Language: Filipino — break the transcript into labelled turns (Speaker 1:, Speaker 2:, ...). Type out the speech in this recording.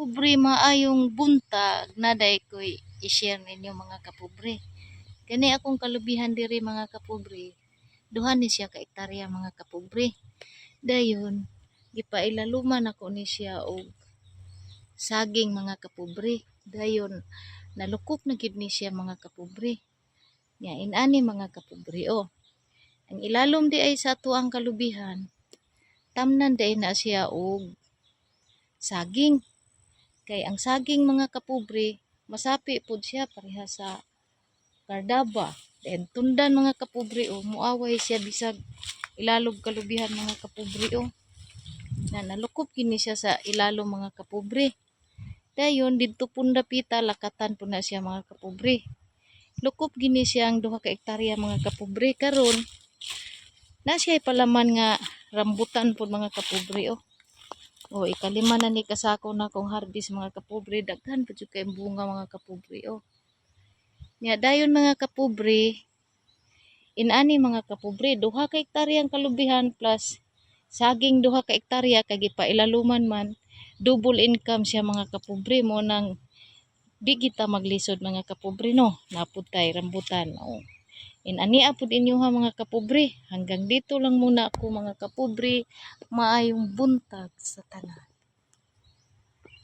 Speaker 1: kapobre maayong buntag naday ko'y i-share ninyo mga kapobre. Kani akong kalubihan diri mga kapobre. Duha ni siya ka hektarya mga kapobre. Dayon gipailaluman ako ni siya og saging mga kapobre. Dayon nalukop na gid ni siya mga kapobre. Nya inani mga kapobre ang ilalom di ay sa tuang kalubihan. Tamnan di na siya og saging. Kay ang saging mga kapobre, masapi pud siya pareha sa kardaba. Then tundan mga kapobre muaway siya bisag ilalom kalubihan mga kapobre na nalukop kini siya sa ilalom mga kapobre. Dayon didto punda pita lakatan po na siya mga kapobre. Lukop gini siya ang 2 ka hektarya mga kapobre karon na siya palaman nga rambutan po mga kapobre ikalima na ni kasako na kong harvest mga kapobre. Daghan po kay bunga mga kapobre Nya dayon mga kapobre, inani mga kapobre, 2 ka hektarya ang kalubihan plus saging 2 ka hektarya kay gipailaluman man, double income siya mga kapobre mo nang di kita maglisod mga kapobre napud tay rambutan inani apud inyo ha mga kapobre. Hanggang dito lang muna ako mga kapobre. Maayong buntag sa tanan.